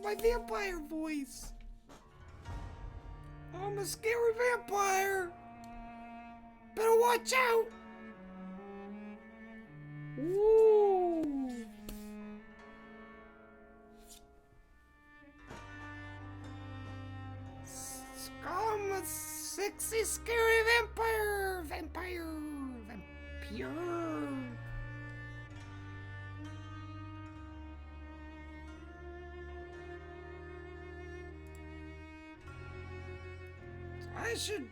my vampire voice. I'm a scary vampire. Better watch out. Ooh. I'm a sexy, scary vampire. Vampire. I should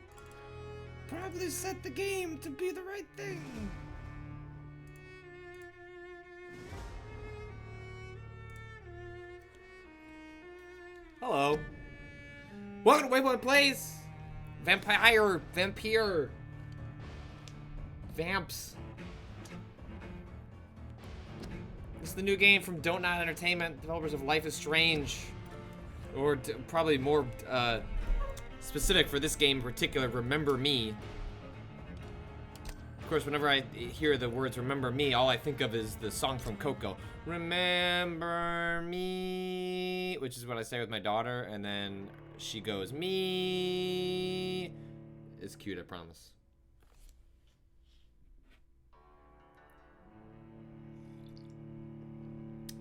probably set the game to be the right thing. Hello. Welcome to Waypoint Plays. Vampyr. Vamps. This is the new game from Don't Not Entertainment, developers of Life is Strange. Or probably more specific for this game in particular, Remember Me. Of course, whenever I hear the words Remember Me, all I think of is the song from Coco. Remember me, which is what I say with my daughter, and then she goes, me. It's cute, I promise.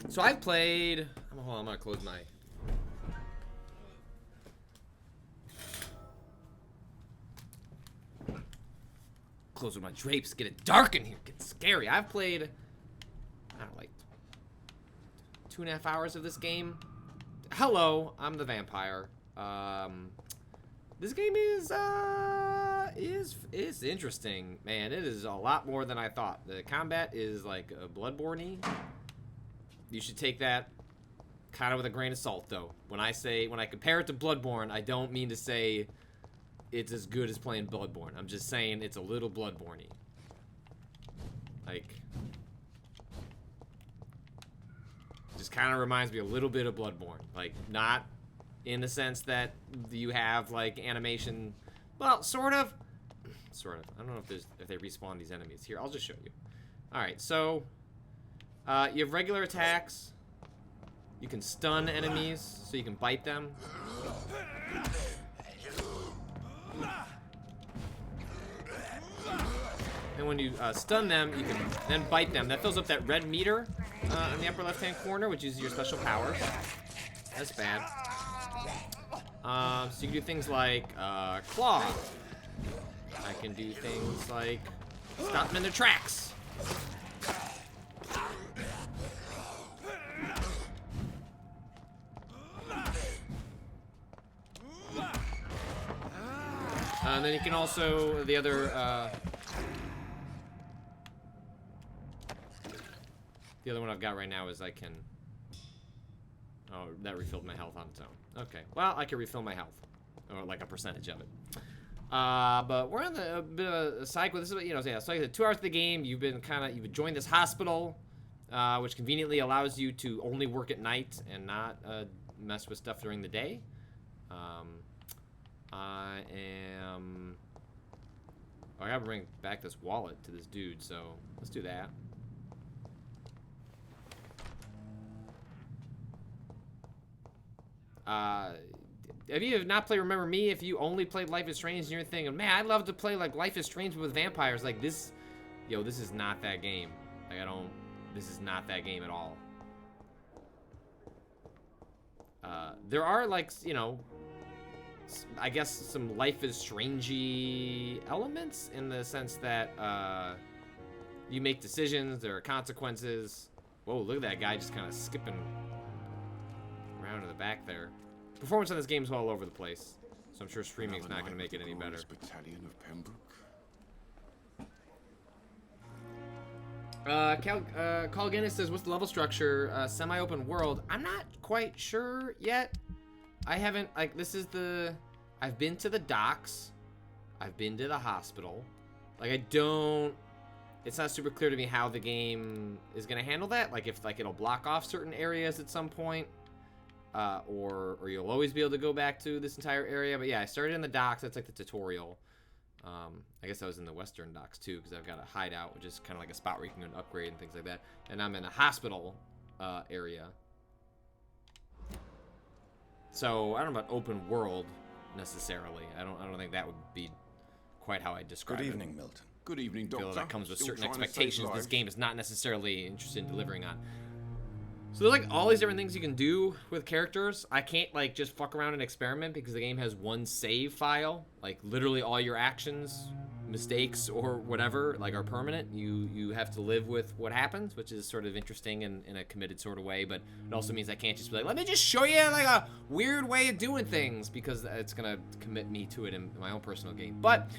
So I've played, hold on, I'm gonna close my, close with my drapes, get it dark in here, get scary. I've played, I don't know, like 2.5 hours of this game. Hello, I'm the vampire. This game is interesting, man. It is a lot more than I thought. The combat is like Bloodborne-y. You should take that kind of with a grain of salt, though. When I compare it to Bloodborne, I don't mean to say it's as good as playing Bloodborne. I'm just saying it's a little Bloodborne-y. Like, just kind of reminds me a little bit of Bloodborne. Like, not in the sense that you have like animation. Well, sort of. I don't know if they respawn these enemies. Here, I'll just show you. All right, so you have regular attacks. You can stun enemies, so you can bite them. And when you stun them, you can then bite them. That fills up that red meter in the upper left-hand corner, which is your special powers. That's bad. So you can do things like claw. I can do things like stop them in their tracks. And then you can also, the other one I've got right now is I can, oh, that refilled my health on its own. Okay, well, I can refill my health, or like a percentage of it. But we're on a bit of a cycle. This is what, yeah, so like I said, 2 hours of the game, you've joined this hospital, which conveniently allows you to only work at night and not mess with stuff during the day. I gotta bring back this wallet to this dude, so let's do that. If you have not played Remember Me, if you only played Life is Strange and you're thinking, man, I'd love to play like Life is Strange with vampires, like this, this is not that game. Like this is not that game at all. There are like, I guess some Life is Strangey elements in the sense that you make decisions, there are consequences. Whoa, look at that guy just kind of skipping around to the back there. Performance on this game is all over the place, so I'm sure streaming's not going to make it any better. Battalion of Pembroke. Call Guinness says, what's the level structure? Semi-open world. I'm not quite sure yet. I haven't, like, I've been to the docks. I've been to the hospital. Like, it's not super clear to me how the game is going to handle that. Like, if, like, it'll block off certain areas at some point. Or you'll always be able to go back to this entire area. But yeah, I started in the docks. That's like the tutorial. I guess I was in the western docks too, because I've got a hideout, which is kind of like a spot where you can go and upgrade and things like that. And I'm in a hospital area. So I don't know about open world necessarily. I don't think that would be quite how I describe it. Good evening, Milton. Good evening, I feel Doctor. that comes with Still certain trying to save expectations this lives? game is not necessarily interested in delivering on. So there's like all these different things you can do with characters. I can't like just fuck around and experiment because the game has one save file. Like literally all your actions, mistakes, or whatever like are permanent. You have to live with what happens, which is sort of interesting in a committed sort of way. But it also means I can't just be like, let me just show you like a weird way of doing things, because it's gonna commit me to it in my own personal game. But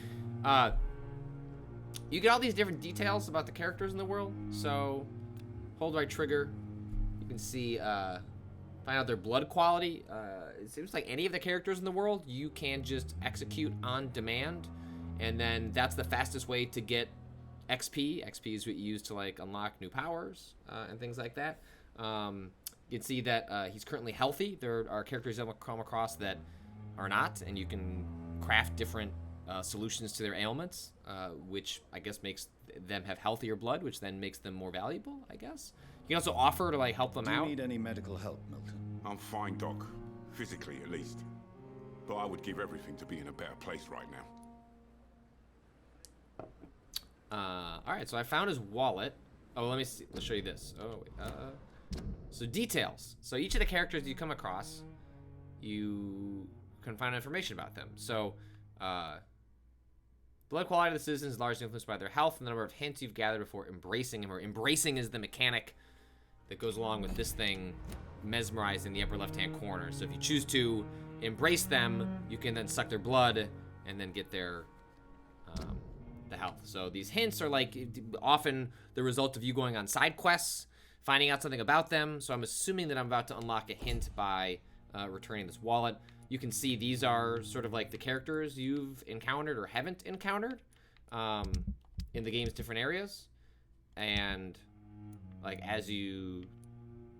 you get all these different details about the characters in the world. So hold right trigger. You can see, find out their blood quality. It seems like any of the characters in the world, you can just execute on demand. And then that's the fastest way to get XP. XP is what you use to like unlock new powers and things like that. You can see that he's currently healthy. There are characters that will come across that are not, and you can craft different solutions to their ailments, which I guess makes them have healthier blood, which then makes them more valuable, I guess. You can also offer to like help them Do you out. need any medical help, Milton? I'm fine, Doc. Physically, at least. But I would give everything to be in a better place right now. All right, so I found his wallet. Oh, let me see. Let's show you this. Oh, wait. So details. So each of the characters you come across, you can find information about them. So, blood quality of the citizens is largely influenced by their health and the number of hints you've gathered before embracing him. Or embracing is the mechanic that goes along with this thing, mesmerized in the upper left-hand corner. So if you choose to embrace them, you can then suck their blood and then get their the health. So these hints are like often the result of you going on side quests, finding out something about them. So I'm assuming that I'm about to unlock a hint by returning this wallet. You can see these are sort of like the characters you've encountered or haven't encountered in the game's different areas. And like as you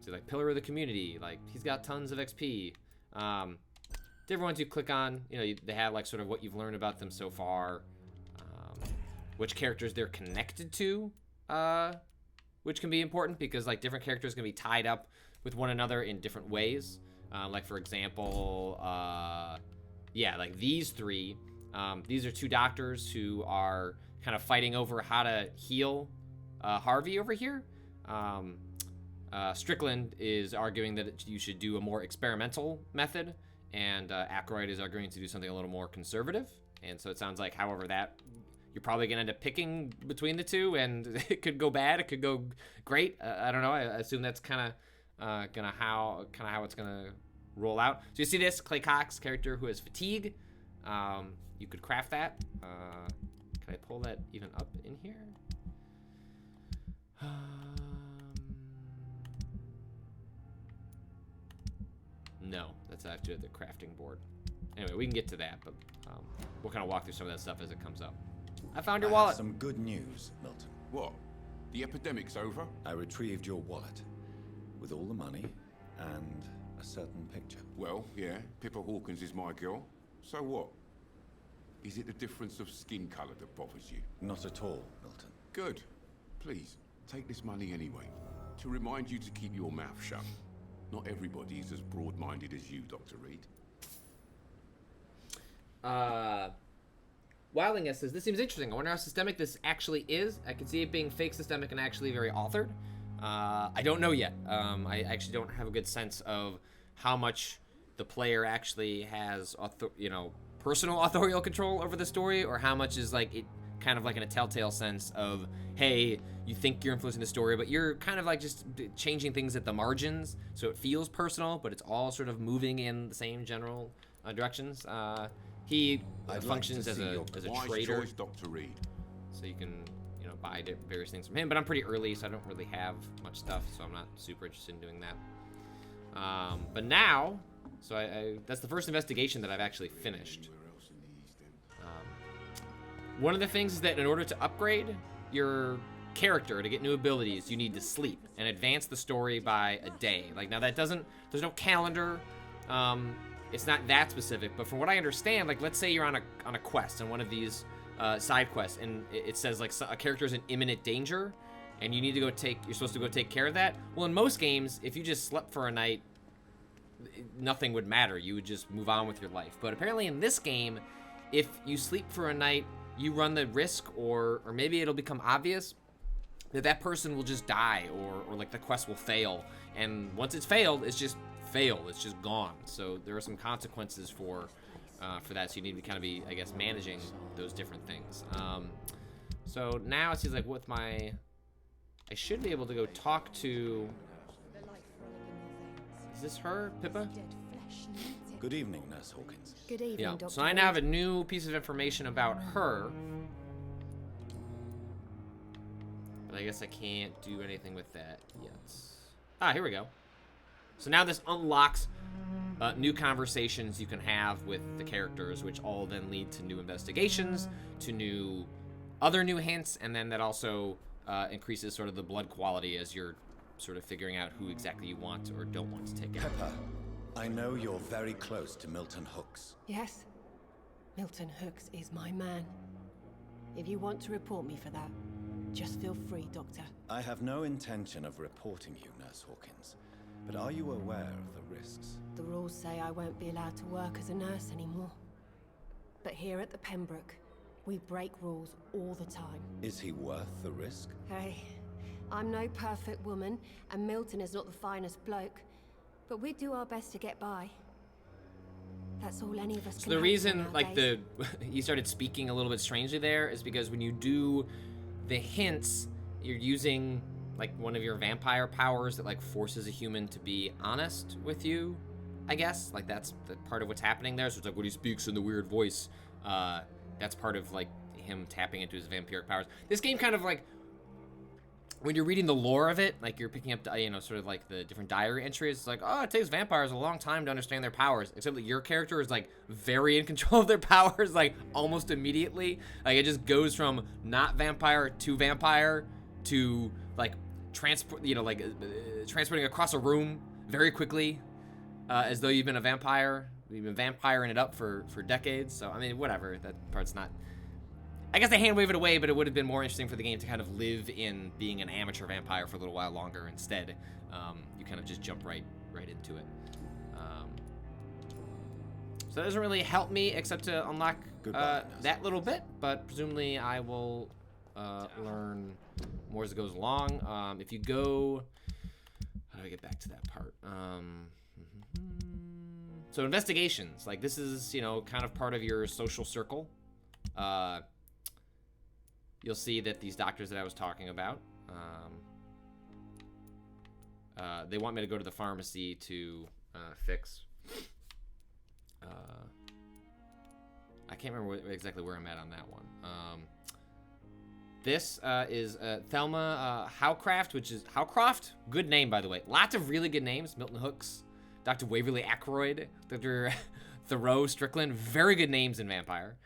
see, like Pillar of the Community, like he's got tons of XP. Different ones you click on, you know, they have like sort of what you've learned about them so far, which characters they're connected to, which can be important because like different characters can be tied up with one another in different ways. Like for example, yeah, like these three, these are two doctors who are kind of fighting over how to heal Harvey over here. Strickland is arguing that you should do a more experimental method, and Aykroyd is arguing to do something a little more conservative. And so it sounds like, however, that you're probably gonna end up picking between the two, and it could go bad, it could go great. I don't know. I assume that's kind of how it's gonna roll out. So you see this Clay Cox character who has fatigue. You could craft that. Can I pull that even up in here? No, that's after the crafting board. Anyway, we can get to that, but we'll kind of walk through some of that stuff as it comes up. I found your I wallet. have some good news, Milton. What? The epidemic's over? I retrieved your wallet with all the money and a certain picture. Well, yeah, Pippa Hawkins is my girl. So what? Is it the difference of skin color that bothers you? Not at all, Milton. Good. Please, take this money anyway. To remind you to keep your mouth shut. Not everybody is as broad-minded as you, Dr. Reed. Wilding says, this seems interesting. I wonder how systemic this actually is. I can see it being fake systemic and actually very authored. I don't know yet. I actually don't have a good sense of how much the player actually has, personal authorial control over the story, or how much is like it kind of like in a telltale sense of, hey, you think you're influencing the story, but you're kind of like just changing things at the margins, so it feels personal, but it's all sort of moving in the same general directions. He functions as a trader, choice, Dr. Reed. so you can buy various things from him. But I'm pretty early, so I don't really have much stuff, so I'm not super interested in doing that. But now, so I that's the first investigation that I've actually finished. One of the things is that in order to upgrade your character to get new abilities, you need to sleep and advance the story by a day. Like now that doesn't, there's no calendar. It's not that specific, but from what I understand, like let's say you're on a quest, on one of these side quests, and it says like a character is in imminent danger, and you need to you're supposed to go take care of that. Well, in most games, if you just slept for a night, nothing would matter. You would just move on with your life. But apparently in this game, if you sleep for a night, you run the risk, or maybe it'll become obvious that that person will just die, or like the quest will fail. And once it's failed, it's just failed. It's just gone. So there are some consequences for that. So you need to kind of be, I guess, managing those different things. So now it seems like with my, I should be able to go talk to, is this her, Pippa? Good evening, Nurse Hawkins. Good evening, Yeah. Dr. So I now have a new piece of information about her. But I guess I can't do anything with that yet. Ah, here we go. So now this unlocks new conversations you can have with the characters, which all then lead to new investigations, to other new hints, and then that also increases sort of the blood quality as you're sort of figuring out who exactly you want or don't want to take out. Pepper, I know you're very close to Milton Hooks. Yes, Milton Hooks is my man. If you want to report me for that, just feel free, Doctor. I have no intention of reporting you, Nurse Hawkins, but are you aware of the risks? The rules say I won't be allowed to work as a nurse anymore. But here at the Pembroke, we break rules all the time. Is he worth the risk? Hey, I'm no perfect woman, and Milton is not the finest bloke, but we do our best to get by. That's all any of us can So the hope reason, for like, nowadays. you started speaking a little bit strangely there is because when you do the hints, you're using, like, one of your vampire powers that, like, forces a human to be honest with you, I guess. Like, that's the part of what's happening there. So it's like when he speaks in the weird voice, that's part of, like, him tapping into his vampiric powers. This game kind of, like, when you're reading the lore of it, like, you're picking up, you know, sort of like the different diary entries. It's like, oh, it takes vampires a long time to understand their powers. Except that your character is, like, very in control of their powers, like, almost immediately. Like, it just goes from not vampire to, like, transporting across a room very quickly, as though you've been a vampire. You've been vampiring it up for decades. So, I mean, whatever. That part's not... I guess they hand wave it away, but it would have been more interesting for the game to kind of live in being an amateur vampire for a little while longer. Instead, you kind of just jump right into it. So that doesn't really help me except to unlock that little bit, but presumably I will learn more as it goes along. If you go... How do I get back to that part? So investigations, like this is, you know, kind of part of your social circle. You'll see that these doctors that I was talking about, they want me to go to the pharmacy to fix. I can't remember exactly where I'm at on that one. This is Thelma Howcraft, which is Howcroft. Good name, by the way. Lots of really good names. Milton Hooks, Dr. Waverly Ackroyd, Dr. Thoreau Strickland. Very good names in Vampire.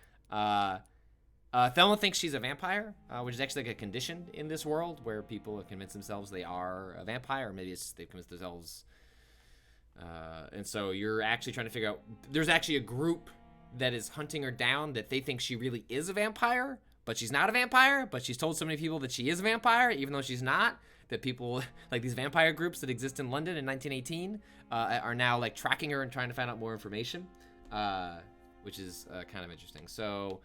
Thelma thinks she's a vampire, which is actually like a condition in this world where people have convinced themselves they are a vampire, or maybe it's they've convinced themselves. And so you're actually trying to figure out. There's actually a group that is hunting her down that they think she really is a vampire, but she's not a vampire. But she's told so many people that she is a vampire, even though she's not. That people like these vampire groups that exist in London in 1918 are now like tracking her and trying to find out more information, which is kind of interesting. So.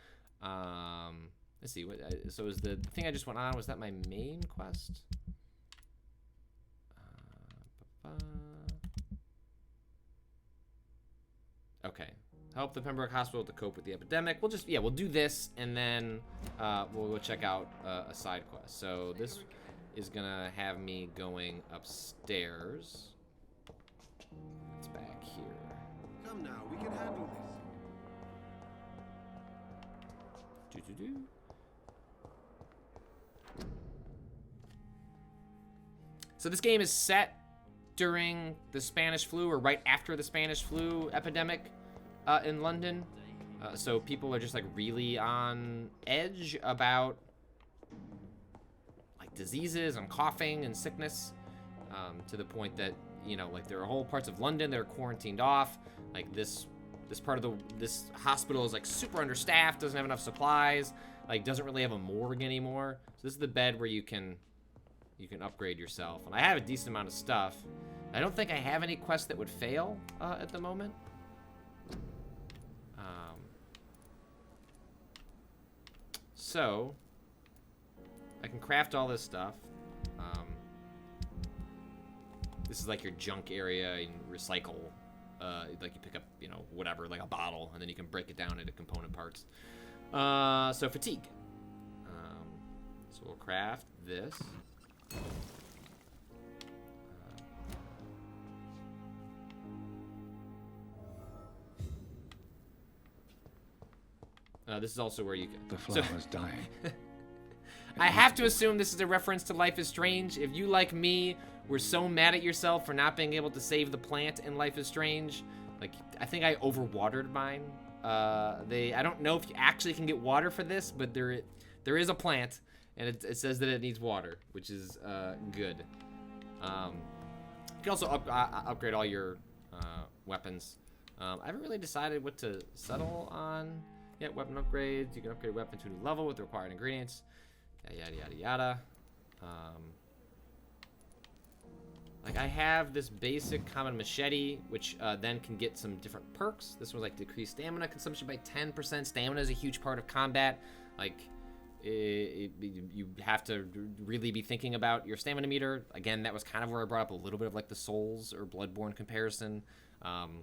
Let's see. So is the thing I just went on, was that my main quest? Okay. Help the Pembroke Hospital to cope with the epidemic. We'll just, we'll do this, and then we'll go check out a side quest. So this is gonna have me going upstairs. It's back here. Come now, we can handle this. So this game is set during the Spanish flu, or right after the Spanish flu epidemic in London. So people are just like really on edge about like diseases and coughing and sickness, to the point that, you know, like there are whole parts of London that are quarantined off. Like this part of this hospital is like super understaffed, doesn't have enough supplies, like doesn't really have a morgue anymore. So this is the bed where you can upgrade yourself. And I have a decent amount of stuff. I don't think I have any quests that would fail at the moment. So, I can craft all this stuff. This is like your junk area and recycle. Like you pick up, you know, whatever, like a bottle, and then you can break it down into component parts. So fatigue. So we'll craft this. This is also where you can. The flower's dying. I have to assume this is a reference to Life is Strange. If you, like me, were so mad at yourself for not being able to save the plant in Life is Strange, like, I think I overwatered mine. I don't know if you actually can get water for this, but there is a plant, and it says that it needs water, which is good. You can also upgrade all your weapons. I haven't really decided what to settle on yet. Weapon upgrades. You can upgrade a weapon to a new level with the required ingredients. Yada, yada, yada. Like, I have this basic common machete, which then can get some different perks. This one's like decreased stamina consumption by 10%. Stamina is a huge part of combat. Like, you have to really be thinking about your stamina meter. Again, that was kind of where I brought up a little bit of like the Souls or Bloodborne comparison.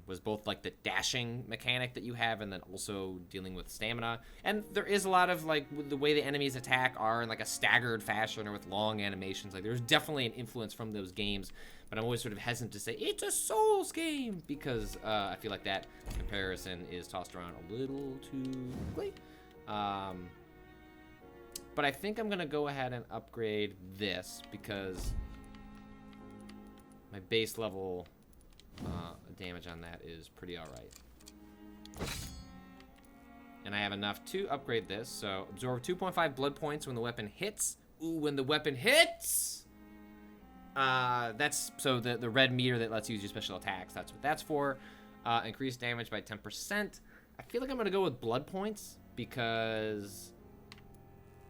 Was both like the dashing mechanic that you have and then also dealing with stamina. And there is a lot of like the way the enemies attack are in like a staggered fashion or with long animations. Like there's definitely an influence from those games, but I'm always sort of hesitant to say it's a Souls game because I feel like that comparison is tossed around a little too quickly. But I think I'm gonna go ahead and upgrade this because my base level damage on that is pretty alright. And I have enough to upgrade this. So absorb 2.5 blood points when the weapon hits. Ooh, when the weapon hits! That's so the red meter that lets you use your special attacks. That's what that's for. Increase damage by 10%. I feel like I'm gonna go with blood points because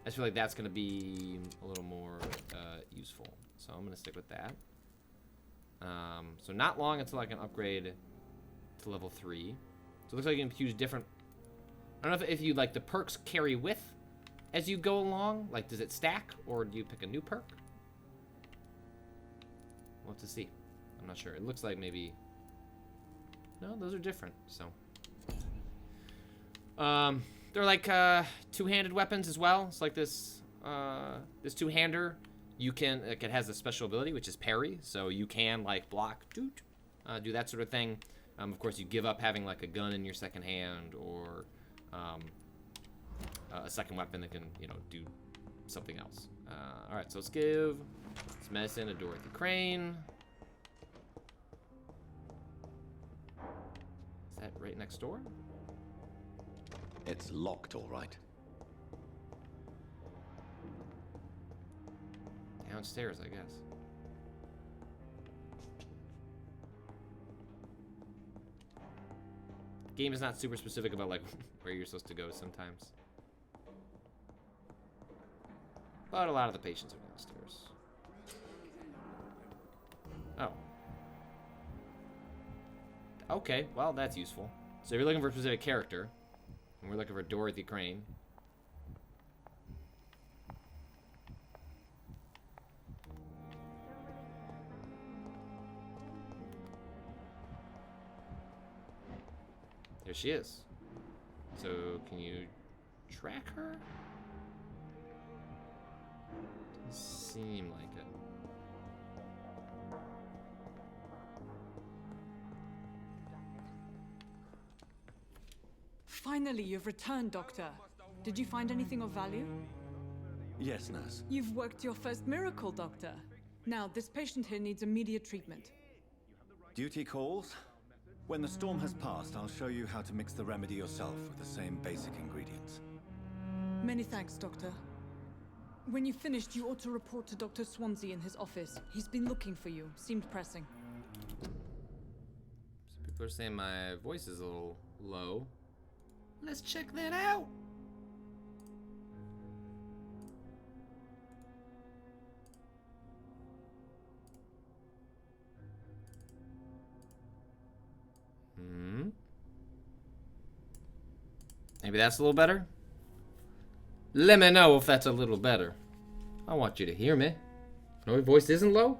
I just feel like that's gonna be a little more useful. So I'm gonna stick with that. So not long until I can upgrade to level 3. So it looks like you can use different... I don't know if you like the perks carry with as you go along. Like, does it stack or do you pick a new perk? We'll have to see. I'm not sure. It looks like maybe... No, those are different, so... They're like two-handed weapons as well. It's like this this two-hander. You can, like, it has a special ability, which is parry, so you can, like, block, do that sort of thing. Of course, you give up having, like, a gun in your second hand or a second weapon that can, you know, do something else. All right, so let's give this medicine to Dorothy Crane. Is that right next door? It's locked, all right. Downstairs, I guess. The game is not super specific about like where you're supposed to go sometimes. But a lot of the patients are downstairs. Oh. Okay, well that's useful. So if you're looking for a specific character, and we're looking for Dorothy Crane. There she is. So, can you track her? Doesn't seem like it. Finally, you've returned, Doctor. Did you find anything of value? Yes, nurse. You've worked your first miracle, Doctor. Now, this patient here needs immediate treatment. Duty calls. When the storm has passed, I'll show you how to mix the remedy yourself with the same basic ingredients. Many thanks, Doctor. When you've finished, you ought to report to Dr. Swansea in his office. He's been looking for you. Seemed pressing. Some people are saying my voice is a little low. Let's check that out. Maybe that's a little better? Let me know if that's a little better. I want you to hear me. No, your voice isn't low?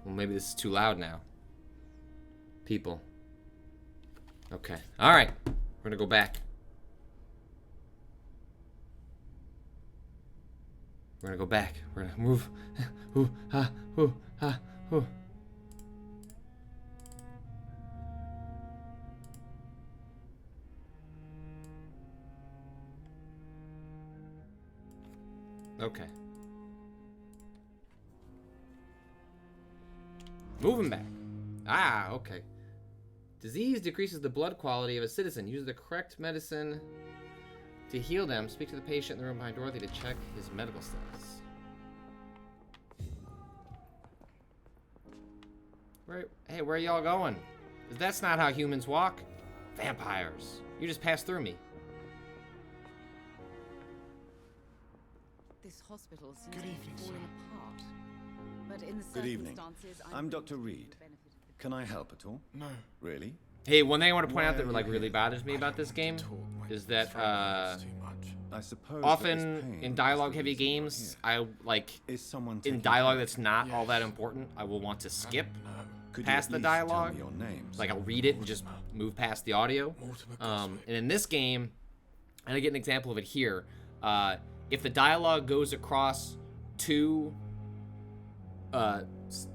Well, maybe this is too loud now. People. Okay. Alright. We're gonna go back. We're gonna go back. We're gonna move. Ooh, ah, ooh, ah, ooh. Okay. Moving back. Ah, okay. Disease decreases the blood quality of a citizen. Use the correct medicine to heal them. Speak to the patient in the room behind Dorothy to check his medical status. Hey, where are y'all going? 'Cause that's not how humans walk. Vampires. You just passed through me. This hospital seems Good to be evening, falling sir. apart. But in the Good evening. circumstances, I'm Dr. Reed. Can I help at all? No. Really? Hey, one thing I want to point Why out that are like you really here? bothers me about this game is that Too much. I suppose often that this pain in is dialogue the heavy reason you're games, here. I like Is someone in taking dialogue care that's not all that Yes. important, I will want to skip No. Could you past at the least tell dialogue. me your names? Like I'll read it and just move past the audio. Mortimer And Goswick. in this game, and I get an example of it here. If the dialogue goes across two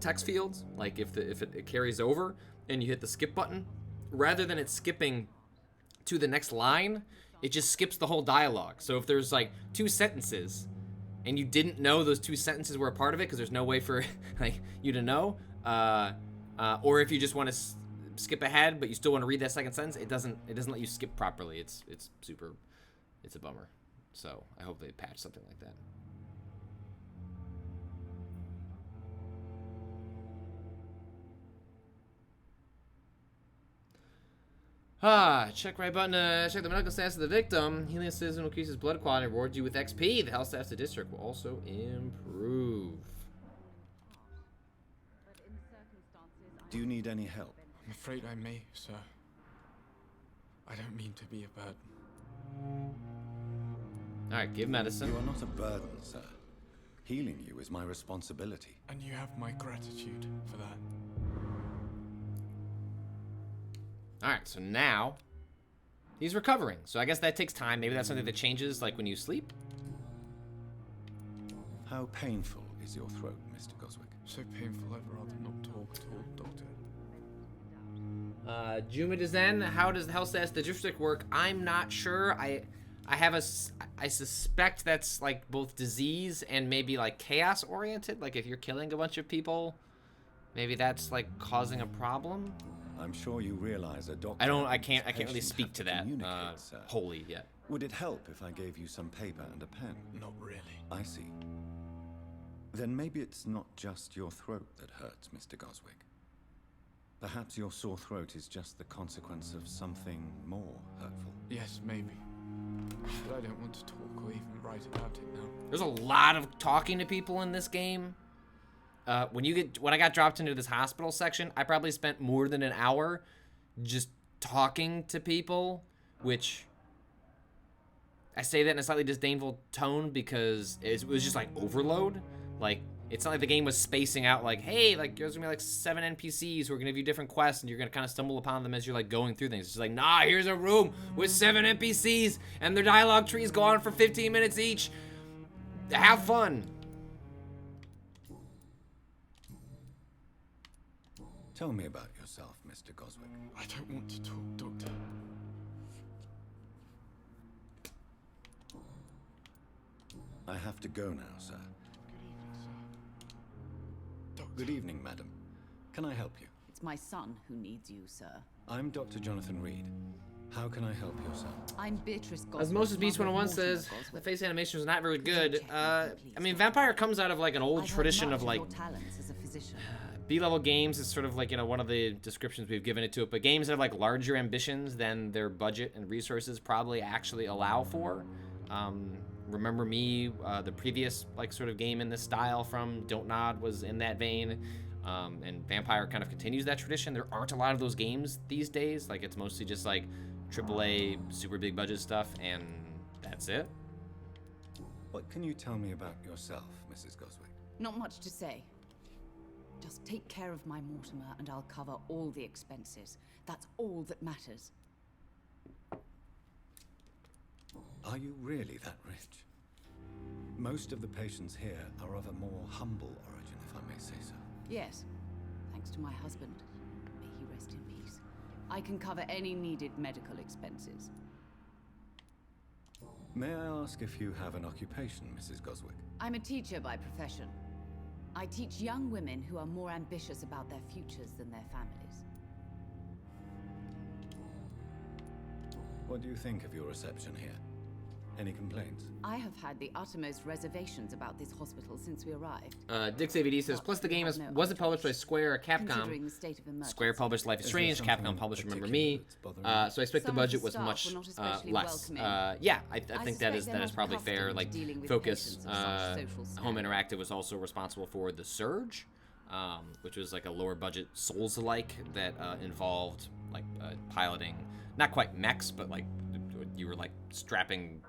text fields, like if it carries over and you hit the skip button, rather than it skipping to the next line, it just skips the whole dialogue. So if there's like two sentences and you didn't know those two sentences were a part of it because there's no way for like you to know, or if you just want to skip ahead but you still want to read that second sentence, it doesn't let you skip properly. It's a bummer. So I hope they patch something like that. Check right button to check the medical status of the victim. Healing a citizen will increase his blood quality and rewards you with XP. The health status of the district will also improve. Do you need any help? I'm afraid I may, sir. I don't mean to be a burden. Alright, give medicine. You are not a burden, sir. Healing you is my responsibility. And you have my gratitude for that. Alright, so now he's recovering. So I guess that takes time. Maybe that's something that changes like when you sleep. How painful is your throat, Mr. Goswick? So painful, I'd rather not talk at all, Doctor. Jumidazen, how does the health status of the district work? I'm not sure. I suspect that's like both disease and maybe like chaos oriented. Like if you're killing a bunch of people, maybe that's like causing a problem. I'm sure you realize a doctor. I can't really patients speak have to that communicate, sir. wholly yet. Would it help if I gave you some paper and a pen? Not really. I see. Then maybe it's not just your throat that hurts, Mr. Goswick. Perhaps your sore throat is just the consequence of something more hurtful. Yes, maybe. But I don't want to talk or even write about it now. There's a lot of talking to people in this game. When I got dropped into this hospital section, I probably spent more than an hour just talking to people, which I say that in a slightly disdainful tone because it was just like overload. Like, it's not like the game was spacing out like, hey, like there's gonna be like 7 NPCs who are gonna give you different quests and you're gonna kind of stumble upon them as you're like going through things. It's just like, nah, here's a room with 7 NPCs and their dialogue trees go on for 15 minutes each. Have fun. Tell me about yourself, Mr. Goswick. I don't want to talk, Doctor. I have to go now, sir. Good evening, madam. Can I help you? It's my son who needs you, sir. I'm Dr. Jonathan Reed. How can I help your son? I'm Beatrice Goswick. As Moses Beast mother of 101 Mortimer says, Goswick. the face animation is not very good. Check with me, I mean, please, Vampyr comes out of like an old I've heard tradition much of like your talents as a physician. B-level games is sort of like, you know, one of the descriptions we've given it to it, but games that have like larger ambitions than their budget and resources probably actually allow for. Remember Me, the previous like sort of game in this style from Don't Nod was in that vein. And Vampyr kind of continues that tradition. There aren't a lot of those games these days. Like it's mostly just like AAA super big budget stuff, and that's it. What can you tell me about yourself, Mrs. Goswick? Not much to say. Just take care of my Mortimer and I'll cover all the expenses. That's all that matters. Are you really that rich? Most of the patients here are of a more humble origin, if I may say so. Yes, thanks to my husband. May he rest in peace. I can cover any needed medical expenses. May I ask if you have an occupation, Mrs. Goswick? I'm a teacher by profession. I teach young women who are more ambitious about their futures than their families. What do you think of your reception here? Any complaints? I have had the uttermost reservations about this hospital since we arrived. DixAVD says, plus the game wasn't published by Square or Capcom. Considering the state of emergency. Square published Life is Is Strange, there something Capcom in published Remember particular Me. that's bothering So I expect the Some of budget the was staff much were not especially less. welcoming. Yeah, I think that suspect is they're probably not fair. accustomed Like, to dealing with Focus, patients of such social Home standing. Interactive was also responsible for The Surge, which was like a lower budget Souls-like that involved like piloting, not quite mechs, but like you were like strapping.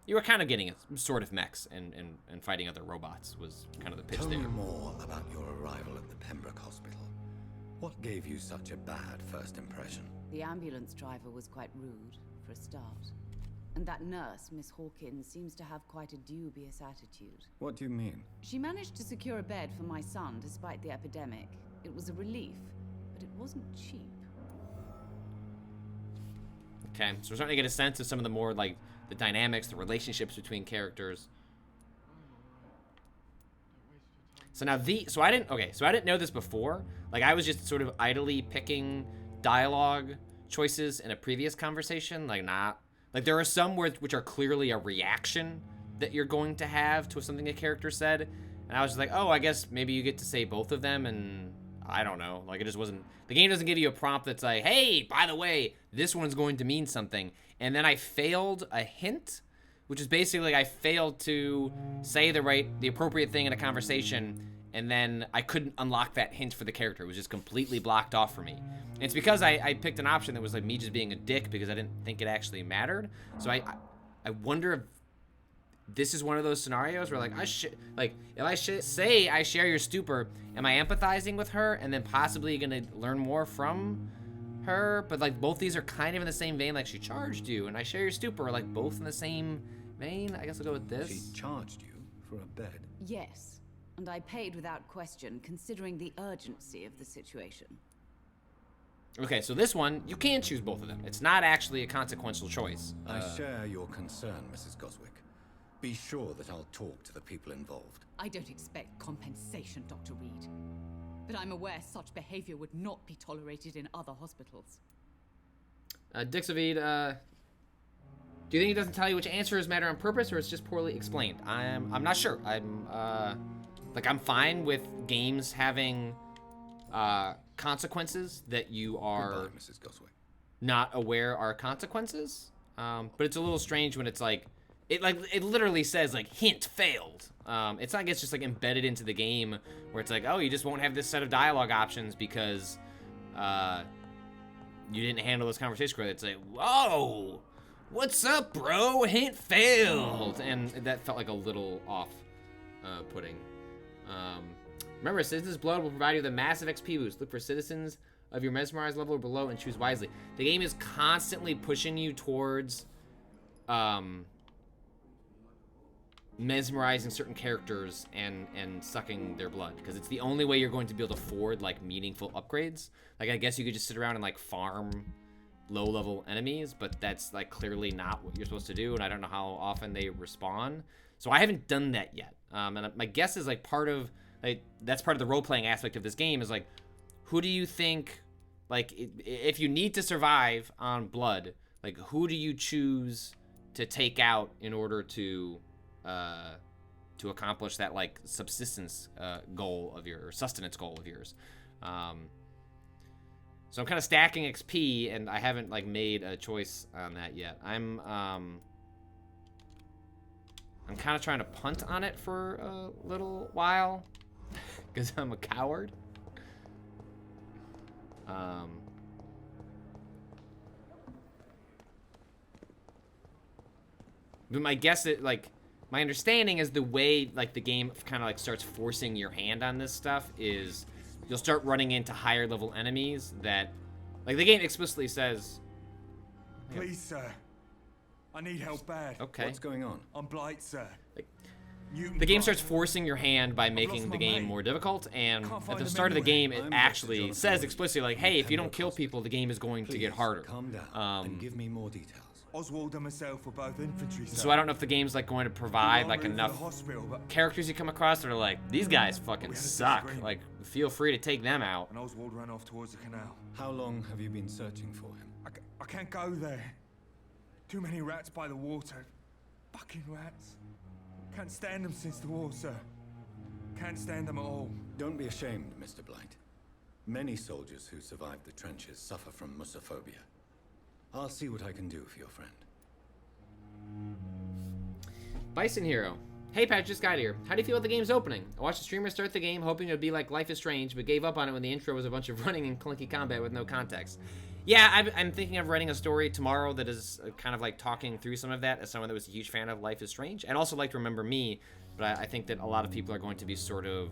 You were kind of getting a sort of mechs and fighting other robots was kind of the pitch Tell there. me more about your arrival at the Pembroke Hospital. What gave you such a bad first impression? The ambulance driver was quite rude, for a start. And that nurse, Miss Hawkins, seems to have quite a dubious attitude. What do you mean? She managed to secure a bed for my son despite the epidemic. It was a relief, but it wasn't cheap. Okay, so we're starting to get a sense of some of the more like the dynamics, the relationships between characters. So now so I didn't know this before. Like I was just sort of idly picking dialogue choices in a previous conversation, like there are some which are clearly a reaction that you're going to have to something a character said, and I was just like, oh, I guess maybe you get to say both of them, and I don't know, like it just wasn't. The game doesn't give you a prompt that's like, hey, by the way, this one's going to mean something. And then I failed a hint, which is basically like I failed to say the appropriate thing in a conversation, and then I couldn't unlock that hint for the character. It was just completely blocked off for me. And it's because I picked an option that was like me just being a dick because I didn't think it actually mattered. So I wonder if this is one of those scenarios where like if I say I share your stupor, am I empathizing with her and then possibly gonna learn more from her? But like both these are kind of in the same vein, like she charged you and I share your stupor, like both in the same vein. I guess I'll go with this. She charged you for a bed. Yes, and I paid without question, considering the urgency of the situation. Okay, so this one, you can choose both of them. It's not actually a consequential choice. I share your concern, Mrs. Goswick. Be sure that I'll talk to the people involved. I don't expect compensation, Dr. Reed. But I'm aware such behavior would not be tolerated in other hospitals. DixAVD, do you think it doesn't tell you which answers matter on purpose, or it's just poorly explained? I'm not sure. I'm fine with games having consequences that you are Goodbye, Mrs. Goswick. not aware are consequences. But it's a little strange when it's like it literally says like hint failed. It's not, it's just like embedded into the game where it's like, oh, you just won't have this set of dialogue options because you didn't handle this conversation correctly. It's like, whoa, what's up, bro? Hint failed, and that felt like a little off-putting. Remember, Citizen's Blood will provide you with a massive XP boost. Look for citizens of your mesmerized level or below and choose wisely. The game is constantly pushing you towards mesmerizing certain characters and sucking their blood, because it's the only way you're going to be able to afford like meaningful upgrades. Like I guess you could just sit around and like farm low-level enemies, but that's like clearly not what you're supposed to do, and I don't know how often they respawn. So I haven't done that yet. And my guess is like part of that's part of the role-playing aspect of this game is like, who do you think, like if you need to survive on blood, like who do you choose to take out in order to accomplish that like subsistence goal of your, or sustenance goal of yours. So I'm kind of stacking XP, and I haven't like made a choice on that yet. I'm kind of trying to punt on it for a little while because I'm a coward. But my guess is, like, my understanding is the way, like, the game kind of, like, starts forcing your hand on this stuff is you'll start running into higher level enemies that, like, the game explicitly says... Please, sir. I need help bad. Okay. What's going on? I'm Blight, sir. Like, Newton the game Blight. starts forcing your hand by making lost the my game mate. more difficult, and Can't at find the him start of the anywhere. game, it I'm Dr. actually Jonathan says Williams, explicitly, like, hey, if you don't Pembroke kill Hospital. people, the game is going to Please, get harder. calm down and give me more details. Oswald and myself were both infantry, sir. So I don't know if the game's, like, going to provide, like, enough characters you come across that are like, these guys fucking We had a suck. disagreement. Like, feel free to take them out. And Oswald ran off towards the canal. How long have you been searching for him? I can't go there. Too many rats by the water. Fucking rats. Can't stand them since the war, sir. Can't stand them at all. Don't be ashamed, Mr. Blight. Many soldiers who survived the trenches suffer from musophobia. I'll see what I can do for your friend. Bison Hero. Hey, Patch, just got here. How do you feel about the game's opening? I watched the streamer start the game hoping it would be like Life is Strange, but gave up on it when the intro was a bunch of running and clunky combat with no context. Yeah, I'm thinking of writing a story tomorrow that is kind of like talking through some of that as someone that was a huge fan of Life is Strange, and also like to Remember Me, but I think that a lot of people are going to be sort of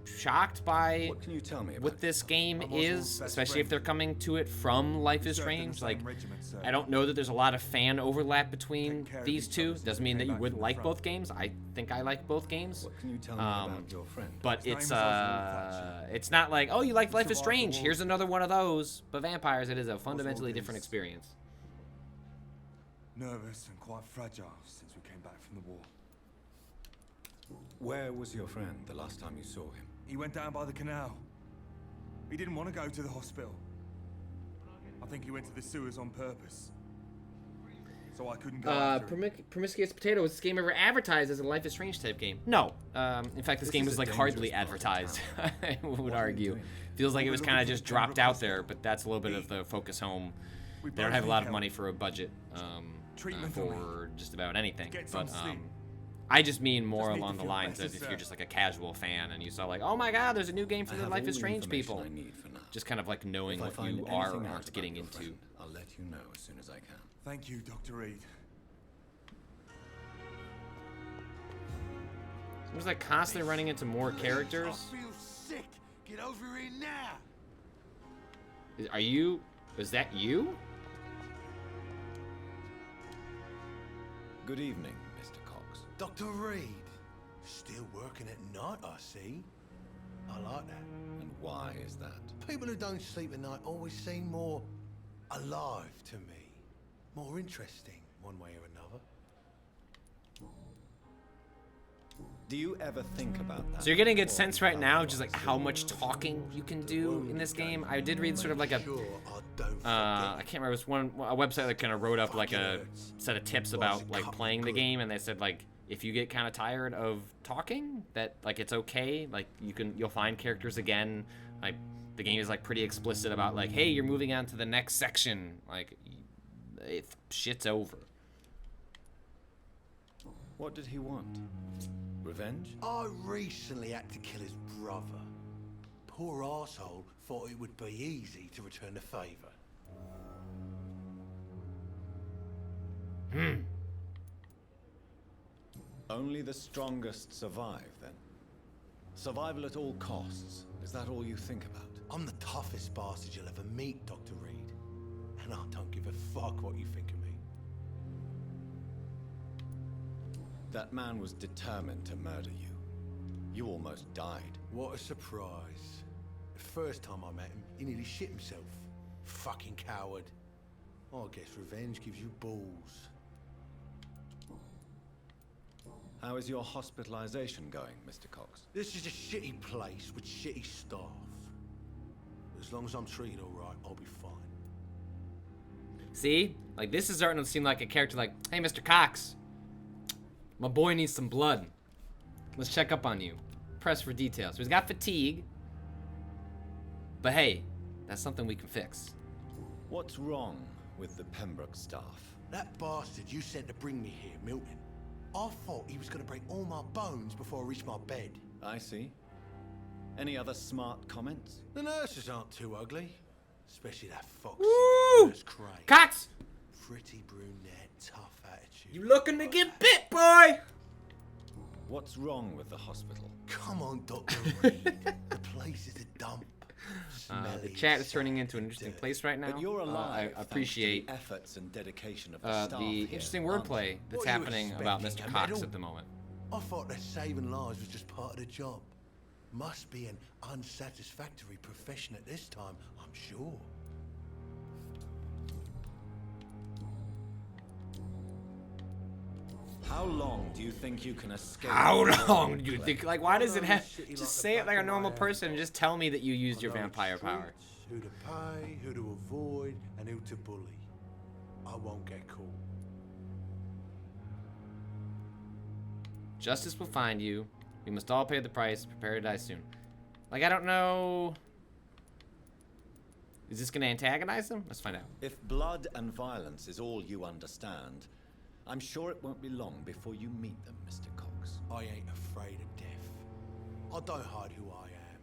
shocked by What can you tell me about what this game I'm Oswald's is, best especially if friend. they're coming to it from Life is Served in the Strange. same Like, regiment, sir. I don't know that there's a lot of fan overlap between Take care of these each two. other since Doesn't we mean that came you back wouldn't from the like front. both games. I think I like both games. What can you tell me about your friend? But His name it's is Oswald Thatcher. it's not like, oh, you like Life is survived the Strange, war. here's another one of those. But vampires, it is a fundamentally Oswald different is- experience. Nervous and quite fragile since we came back from the war. Where was your friend the last time you saw him? He went down by the canal. He didn't want to go to the hospital. I think he went to the sewers on purpose. So I couldn't go after him. Promiscuous Potato, was this game ever advertised as a Life is Strange type game? No. In fact, this game is was a like hardly dangerous part of advertised, town. I would What are you argue. doing? Feels like it We're was looking kind of for just the dropped Pembroke out there, Hospital. but that's a little bit of We- the focus home. We They don't both have a need lot of help. money for a budget Treatment on me. for just about anything. Get some But sleep. I just mean more Just need along to the feel lines better, of if sir. you're just like a casual fan and you saw like, oh my god, there's a new game for I the have Life all is the Strange information people. I need for now. Just kind of like knowing If I what find you anything are out or about aren't getting your into. friend, I'll let you know as soon as I can. Thank you, Dr. Reed. Seems like constantly running into more characters. I feel sick. Get over here now. Are you? Is that you? Good evening, Mr. Cox. Dr. Reed, still working at night, I see. I like that. And why is that? People who don't sleep at night always seem more alive to me. More interesting, one way or another. Do you ever think about that? So you're getting a good sense right now, just like how much talking you can do in this game. I did read sort of like a, Sure, I don't I forget. can't remember. It was a website that kind of wrote up like a set of tips about like playing the game, and they said like if you get kind of tired of talking, that like it's okay. Like you'll find characters again. Like the game is like pretty explicit about like, hey, you're moving on to the next section. Like shit's over. What did he want? Revenge? I recently had to kill his brother. Poor arsehole thought it would be easy to return the favour. Only the strongest survive, then. Survival at all costs. Is that all you think about? I'm the toughest bastard you'll ever meet, Dr. Reed. And I don't give a fuck what you think of me. That man was determined to murder you. You almost died. What a surprise. The first time I met him, he nearly shit himself. Fucking coward. I guess revenge gives you balls. How is your hospitalization going, Mr. Cox? This is a shitty place with shitty staff. As long as I'm treated all right, I'll be fine. See, like this is starting to seem like a character like, hey, Mr. Cox, my boy needs some blood. Let's check up on you. Press for details. So he's got fatigue, but hey, that's something we can fix. What's wrong with the Pembroke staff? That bastard you sent to bring me here, Milton. I thought he was gonna break all my bones before I reached my bed. I see. Any other smart comments? The nurses aren't too ugly. Especially that fox. Woo! Nurse Craig. Cox! pretty brunette, tough attitude. You looking to get bit, boy? What's wrong with the hospital? Come on, Dr. Reed. The place is a dump. The Smelly, chat is turning into an sad, interesting dirty. place right now. But you're alive. I thanks to appreciate the efforts and dedication of the staff the here, interesting aren't wordplay you? that's What are you happening about Mr. expecting, a Cox medal? at the moment. I thought that saving lives was just part of the job. Must be an unsatisfactory profession at this time, I'm sure. How long do you think you can escape? How the long whole do you place? think? Like, why does it have? Shitty like Just the say it back like a of normal my person and just tell me that you used your I know vampire the power. streets, Who to pay, who to avoid, and who to bully. I won't get caught. Justice will find you. We must all pay the price. Prepare to die soon. Like, I don't know. Is this going to antagonize them? Let's find out. If blood and violence is all you understand, I'm sure it won't be long before you meet them, Mr. Cox. I ain't afraid of death. I don't hide who I am.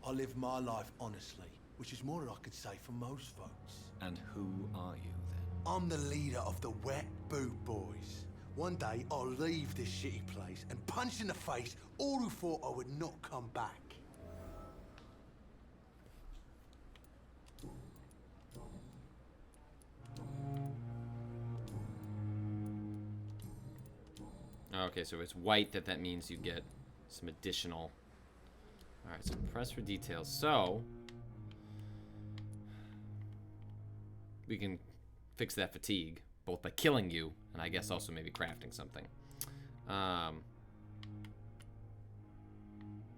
I live my life honestly, which is more than I could say for most folks. And who are you then? I'm the leader of the Wet Boot Boys. One day I'll leave this shitty place and punch in the face all who thought I would not come back. Okay, so it's white that means you get some additional. Alright, so press for details. So we can fix that fatigue, both by killing you and I guess also maybe crafting something. I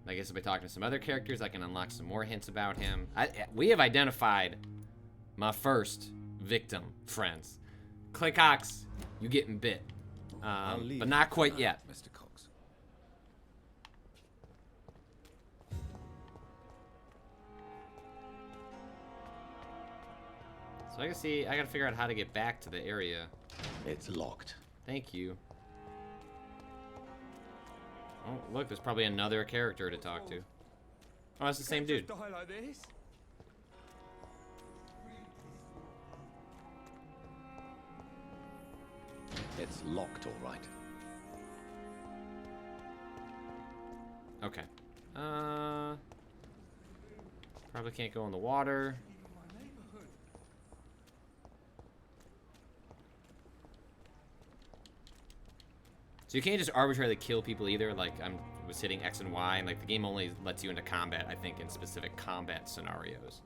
guess by talking to some other characters, I can unlock some more hints about him. We have identified my first victim, friends. Clay Cox, you getting bit. But not quite yet. Mr. Cox. So I gotta figure out how to get back to the area. It's locked. Thank you. Oh, look, there's probably another character to talk to. Oh, it's the same dude. Die like this? It's locked, all right. Okay. Probably can't go in the water. So you can't just arbitrarily kill people either. Like I was hitting X and Y, and like the game only lets you into combat, I think, in specific combat scenarios.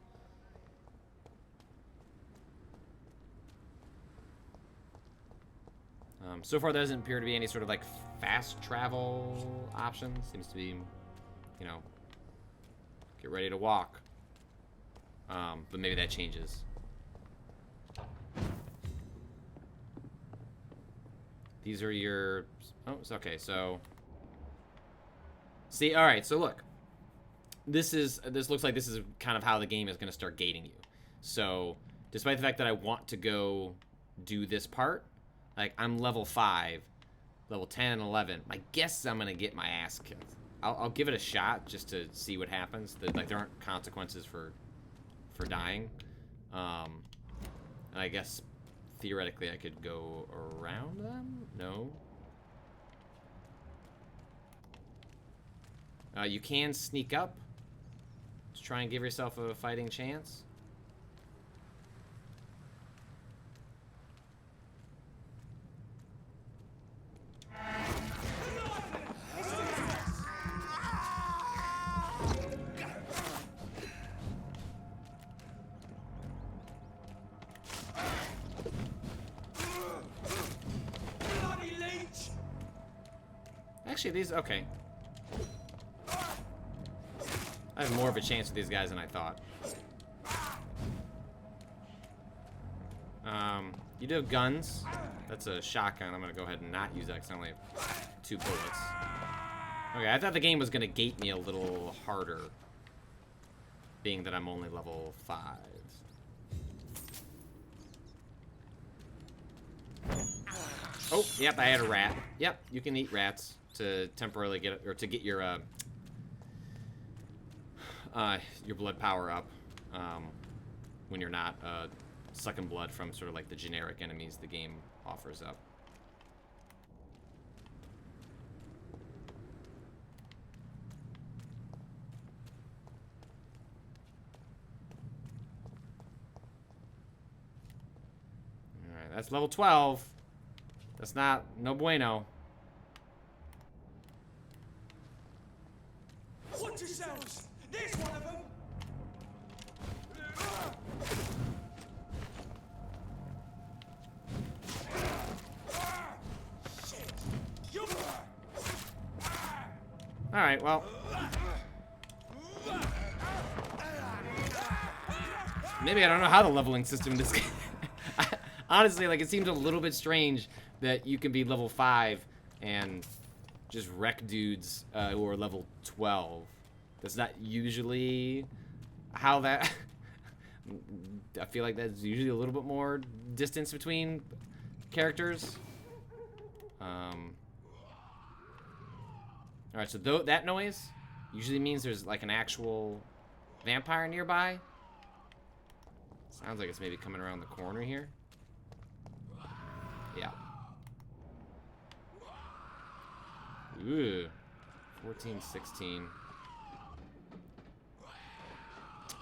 So far, there doesn't appear to be any sort of like fast travel option. Seems to be, you know, get ready to walk. But maybe that changes. These are your. Oh, it's okay. So, see, all right. So look, this looks like this is kind of how the game is going to start gating you. So, despite the fact that I want to go do this part. Like, I'm level 5, level 10 and 11. My guess is I'm going to get my ass kicked. I'll give it a shot just to see what happens. Like, there aren't consequences for dying. And I guess, theoretically, I could go around them? No. You can sneak up. Just try and give yourself a fighting chance. Actually, these, okay. I have more of a chance with these guys than I thought. You do have guns. That's a shotgun. I'm gonna go ahead and not use that because I only have 2 bullets. Okay, I thought the game was gonna gate me a little harder, being that I'm only level 5. Oh, yep, I had a rat. Yep, you can eat rats to temporarily get, or to get your blood power up when you're not sucking blood from sort of like the generic enemies the game offers up. Alright, that's level 12. That's not, no bueno. Watch yourselves! There's one of them! Alright, well. Maybe I don't know how the leveling system in this game. Honestly, like, it seems a little bit strange that you can be level 5 and just wreck dudes who are level 12. That's not usually how that... I feel like that's usually a little bit more distance between characters. Alright, so that noise usually means there's like an actual vampire nearby. Sounds like it's maybe coming around the corner here. Yeah. Ooh. 14, 16.